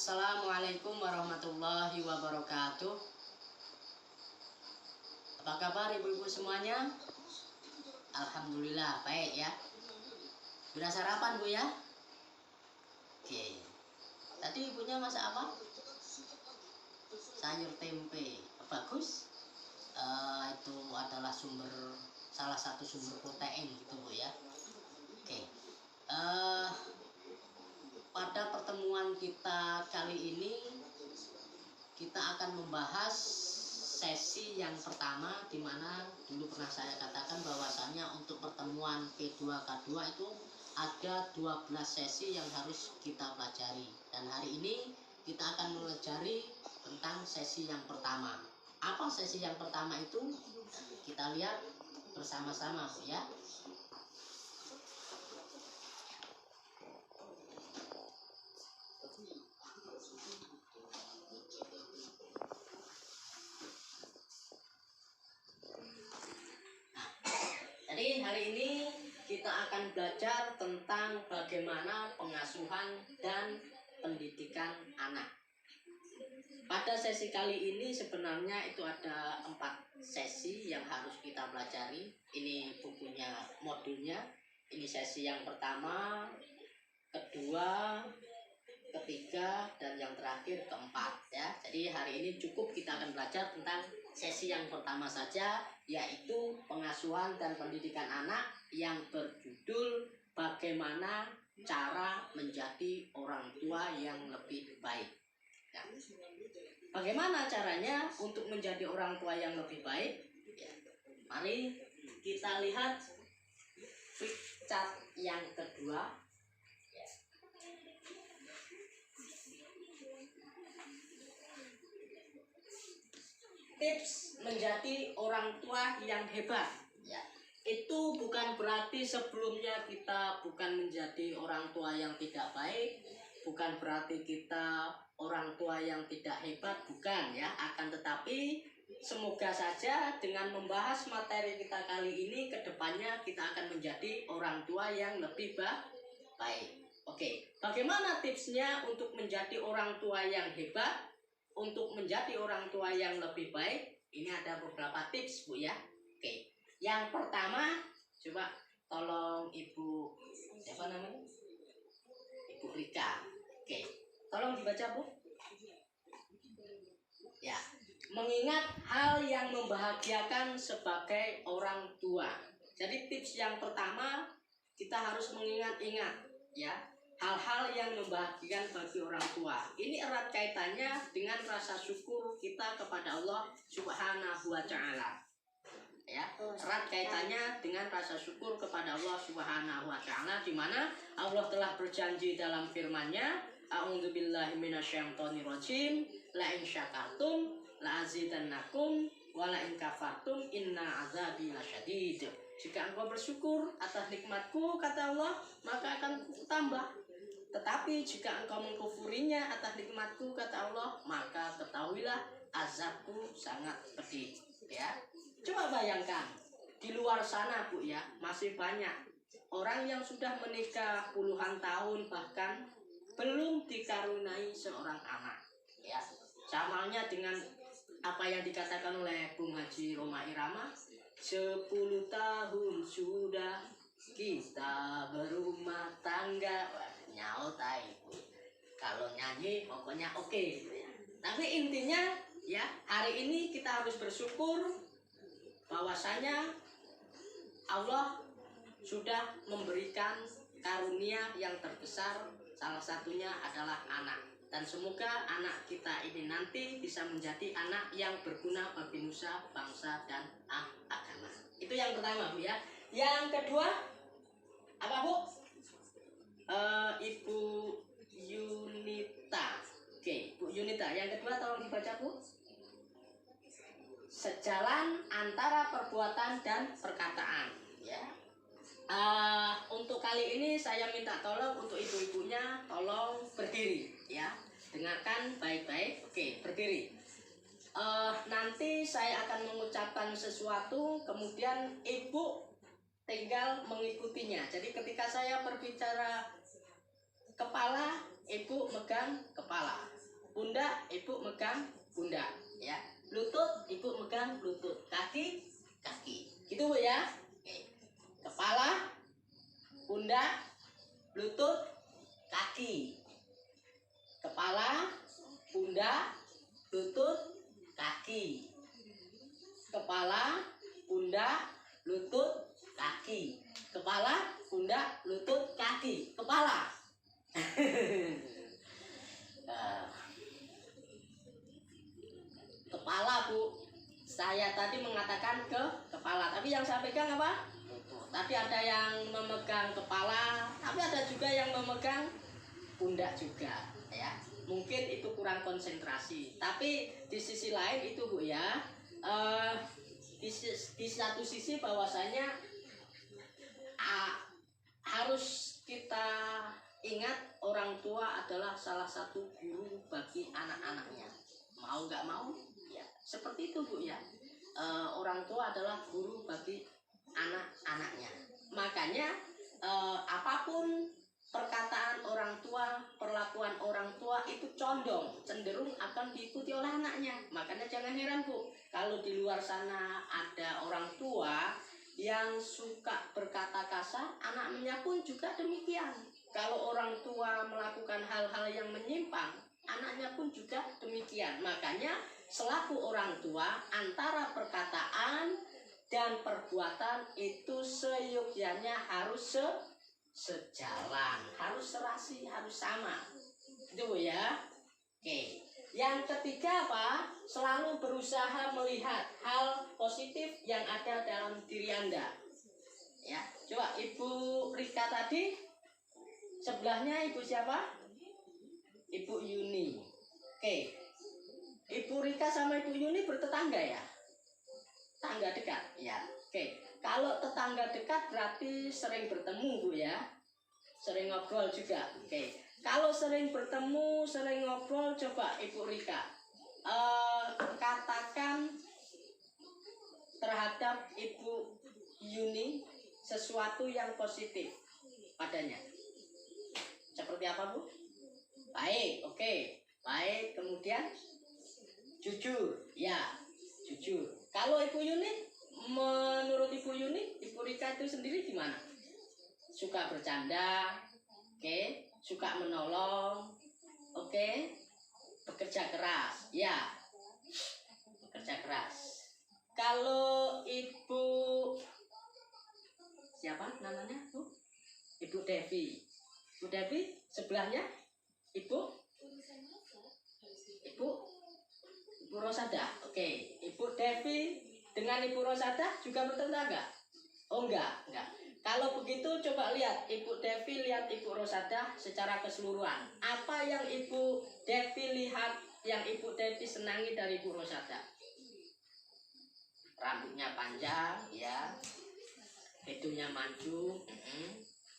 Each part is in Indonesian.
Assalamualaikum warahmatullahi wabarakatuh. Apa kabar ibu-ibu semuanya? Alhamdulillah baik ya. Sudah sarapan bu ya? Oke. Tadi ibunya masak apa? Sayur tempe. Bagus. Itu adalah salah satu sumber protein gitu bu ya. Oke. Pada pertemuan kita kali ini kita akan membahas sesi yang pertama, di mana dulu pernah saya katakan bahwasannya untuk pertemuan P2K2 itu ada 12 sesi yang harus kita pelajari, dan hari ini kita akan mempelajari tentang sesi yang pertama. Apa sesi yang pertama itu? Kita lihat bersama-sama ya. Jadi hari ini kita akan belajar tentang bagaimana pengasuhan dan pendidikan anak. Pada sesi kali ini sebenarnya itu ada 4 sesi yang harus kita pelajari. Ini bukunya, modulnya. Ini sesi yang pertama, kedua, ketiga, dan yang terakhir keempat ya. Jadi hari ini cukup kita akan belajar tentang sesi yang pertama saja, yaitu pengasuhan dan pendidikan anak yang berjudul bagaimana cara menjadi orang tua yang lebih baik ya. Bagaimana caranya untuk menjadi orang tua yang lebih baik ya. Mari kita lihat chart yang kedua ya. Tips menjadi orang tua yang hebat ya. Itu bukan berarti sebelumnya kita bukan menjadi orang tua yang tidak baik, bukan berarti kita orang tua yang tidak hebat, bukan ya. Akan tetapi semoga saja dengan membahas materi kita kali ini, kedepannya kita akan menjadi orang tua yang lebih baik. Oke, bagaimana tipsnya untuk menjadi orang tua yang hebat? Untuk menjadi orang tua yang lebih baik, ini ada beberapa tips bu ya. Oke, yang pertama, coba tolong ibu, siapa namanya? Ibu Rika. Oke, tolong dibaca bu. Ya, mengingat hal yang membahagiakan sebagai orang tua. Jadi tips yang pertama, kita harus mengingat-ingat ya, hal-hal yang membahagiakan bagi orang tua. Ini erat kaitannya dengan rasa syukur kita kepada Allah Subhanahu wa Ta'ala. Ya, erat kaitannya dengan rasa syukur kepada Allah Subhanahu wa Ta'ala, di mana Allah telah berjanji dalam firman-Nya, A'udzubillahi minasyaitonirrajim, la in syakartum la azidannakum wa la in kafartum inna azabi lasyadid. Jika engkau bersyukur atas nikmatku, kata Allah, maka akan tambah. Tetapi jika engkau mengkufurinya atas nikmatku, kata Allah, maka ketahuilah azabku sangat pedih ya. Coba bayangkan, di luar sana bu ya, masih banyak orang yang sudah menikah puluhan tahun, bahkan belum dikaruniai seorang anak ya. Samanya dengan apa yang dikatakan oleh Bung Haji Roma Irama, 10 tahun sudah kita berumah tangga. Wah, nyaut ibu. Kalau nyanyi pokoknya oke gitu ya. Tapi intinya ya, hari ini kita harus bersyukur bahwasanya Allah sudah memberikan karunia yang terbesar, salah satunya adalah anak. Dan semoga anak kita ini nanti bisa menjadi anak yang berguna bagi nusa, bangsa, dan agama. Itu yang pertama bu ya. Yang kedua apa bu? Ibu Yunita. Oke, Bu Yunita. Yang kedua tolong dibaca bu. Sejalan antara perbuatan dan perkataan ya. Untuk kali ini saya minta tolong untuk ibu-ibunya tolong berdiri ya. Dengarkan baik-baik. Oke, berdiri. Nanti saya akan mengucapkan sesuatu, kemudian ibu tinggal mengikutinya. Jadi ketika saya berbicara kepala, ibu megang kepala. ibu megang pundak, ya. Lutut, ibu megang lutut. Kaki, kaki. Gitu Bu ya. Oke. Kepala, pundak, lutut, kaki. Kepala, pundak, lutut, kaki. Kepala, pundak, lutut, kaki. Kepala, pundak, lutut, kaki. Kepala. Kepala Bu, saya tadi mengatakan ke kepala, tapi yang saya pegang apa? Lutut. Tadi ada yang memegang kepala, tapi ada juga yang memegang pundak juga, ya. Mungkin itu kurang konsentrasi, tapi di sisi lain itu Bu ya, di satu sisi bahwasanya harus kita ingat orang tua adalah salah satu guru bagi anak-anaknya. Mau nggak mau, ya seperti itu Bu ya. Orang tua adalah guru bagi anak-anaknya. Makanya apapun perkataan orang tua, perlakuan orang tua itu cenderung akan diikuti oleh anaknya. Makanya jangan heran Bu, kalau di luar sana ada orang tua yang suka berkata kasar, anaknya pun juga demikian. Kalau orang tua melakukan hal-hal yang menyimpang, anaknya pun juga demikian. Makanya selaku orang tua, antara perkataan dan perbuatan itu seyogyanya harus sejalan, harus serasi, harus sama. Itu ya. Oke. Yang ketiga apa? Selalu berusaha melihat hal positif yang ada dalam diri Anda. Ya, coba Ibu Rika tadi sebelahnya Ibu siapa? Ibu Yuni. Oke. Ibu Rika sama Ibu Yuni bertetangga ya? Tangga dekat, ya. Oke. Kalau tetangga dekat berarti sering bertemu Bu ya. Sering ngobrol juga. Oke. Kalau sering bertemu, sering ngobrol, coba Ibu Rika katakan terhadap Ibu Yuni sesuatu yang positif padanya. Seperti apa Bu? Baik, oke. Baik, kemudian jujur, ya, jujur. Kalau Ibu Yuni, menurut Ibu Yuni, Ibu Rika itu sendiri gimana? Suka bercanda, oke. Suka menolong, oke. Bekerja keras, ya. Bekerja keras. Kalau Ibu siapa namanya Bu? Ibu Devi. Ibu Devi sebelahnya Ibu Rosada. Oke. Ibu Devi dengan Ibu Rosada juga bertetangga? Oh enggak. Kalau begitu coba lihat Ibu Devi, lihat Ibu Rosada secara keseluruhan. Apa yang Ibu Devi lihat, yang Ibu Devi senangi dari Ibu Rosada? Rambutnya panjang, ya. Hidungnya mancung.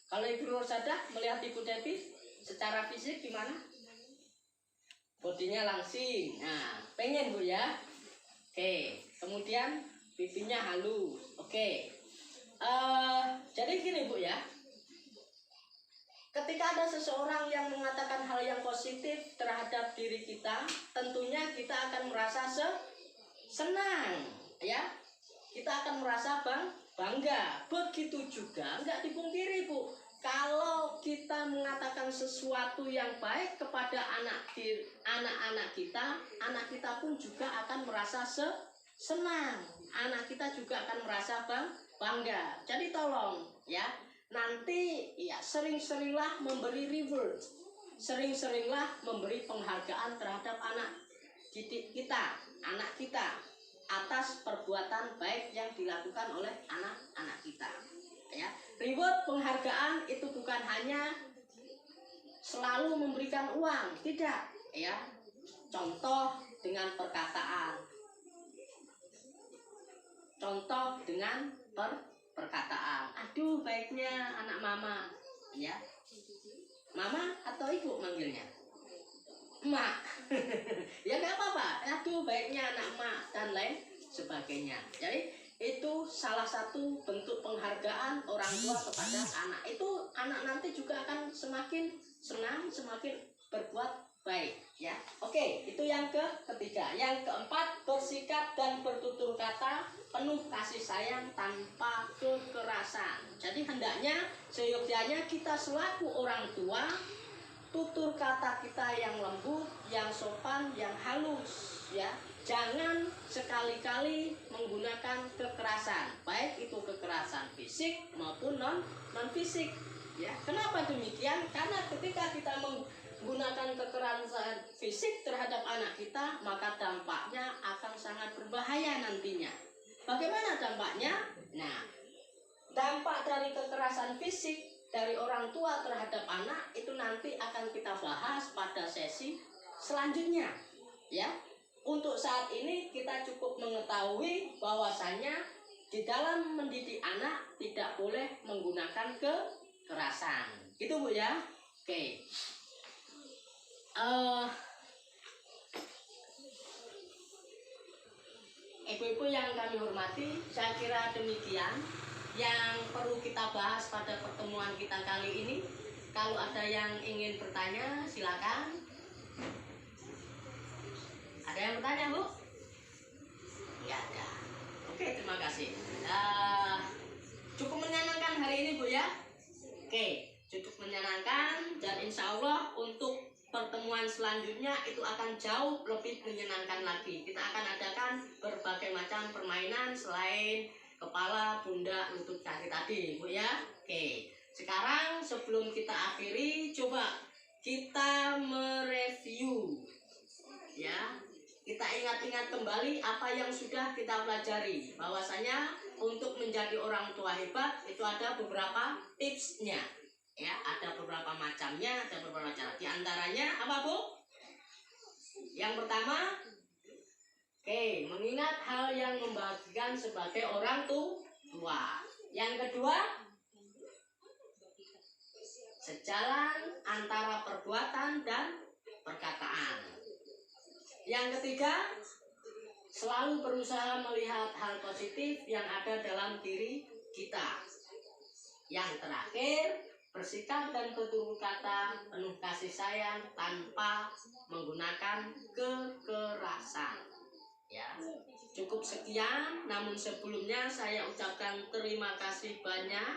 Kalau Ibu Rosada melihat Ibu Devi secara fisik gimana? Bodinya langsing. Nah, pengen Bu ya. Oke. Kemudian pipinya halus. Oke. Jadi gini Bu ya, ketika ada seseorang yang mengatakan hal yang positif terhadap diri kita, tentunya kita akan merasa senang, ya. Kita akan merasa bangga. Begitu juga nggak dipungkiri Bu, kalau kita mengatakan sesuatu yang baik kepada anak-anak kita, anak kita pun juga akan merasa senang. Anak kita juga akan merasa bangga. Jadi tolong ya, nanti ya sering-seringlah memberi reward, sering-seringlah memberi penghargaan terhadap anak didik kita, anak kita, atas perbuatan baik yang dilakukan oleh anak-anak kita. Ya, reward, penghargaan itu bukan hanya selalu memberikan uang, tidak. Ya, contoh dengan perkataan, contoh dengan perkataan. Aduh, baiknya anak mama, ya. Mama atau ibu manggilnya? Emak. Ya nggak apa-apa. Aduh, baiknya anak emak dan lain sebagainya. Jadi itu salah satu bentuk penghargaan orang tua kepada anak. Itu anak nanti juga akan semakin senang, semakin berbuat baik, ya. Oke, itu yang yang ketiga. Yang keempat, bersikap dan bertutur kata penuh kasih sayang tanpa kekerasan. Jadi hendaknya seyogyanya kita selaku orang tua, tutur kata kita yang lembut, yang sopan, yang halus, ya. Jangan sekali-kali menggunakan kekerasan, baik itu kekerasan fisik maupun non fisik, ya. Kenapa demikian? Karena ketika kita menggunakan kekerasan fisik terhadap anak kita, maka dampaknya akan sangat berbahaya nantinya. Bagaimana dampaknya? Nah, dampak dari kekerasan fisik dari orang tua terhadap anak itu nanti akan kita bahas pada sesi selanjutnya, ya. Untuk saat ini kita cukup mengetahui bahwasanya di dalam mendidik anak tidak boleh menggunakan kekerasan. Gitu Bu ya. Oke. Ibu-ibu yang kami hormati, saya kira demikian yang perlu kita bahas pada pertemuan kita kali ini. Kalau ada yang ingin bertanya, silakan. Ada yang bertanya, Bu? Enggak ada. Oke, terima kasih. Cukup menyenangkan hari ini, Bu ya. Oke, cukup menyenangkan dan insya Allah untuk pertemuan selanjutnya itu akan jauh lebih menyenangkan lagi. Kita akan adakan berbagai macam permainan selain kepala, pundak, lutut, kaki tadi, Bu ya. Oke, sekarang sebelum kita akhiri, coba kita mereview, ya. Kita ingat-ingat kembali apa yang sudah kita pelajari. Bahwasanya untuk menjadi orang tua hebat itu ada beberapa tipsnya, ya. Ada beberapa macamnya, ada beberapa cara. Di antaranya apa, Bu? Yang pertama, mengingat hal yang membahagiakan sebagai orang tua. Yang kedua, sejalan antara perbuatan dan perkataan. Yang ketiga, selalu berusaha melihat hal positif yang ada dalam diri kita. Yang terakhir, bersikap dan bertutur kata penuh kasih sayang tanpa menggunakan kekerasan. Ya, cukup sekian. Namun sebelumnya saya ucapkan terima kasih banyak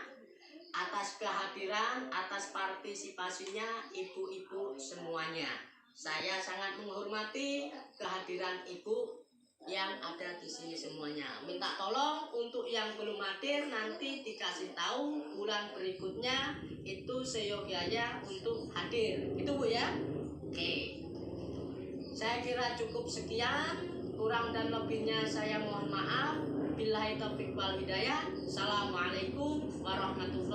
atas kehadiran, atas partisipasinya ibu-ibu semuanya. Saya sangat menghormati kehadiran ibu yang ada di sini semuanya. Minta tolong untuk yang belum hadir nanti dikasih tahu bulan berikutnya itu seyogyanya untuk hadir. Itu Bu ya. Oke. Saya kira cukup sekian. Kurang dan lebihnya saya mohon maaf. Billahi taufiq wal hidayah. Assalamualaikum warahmatullahi wabarakatuh.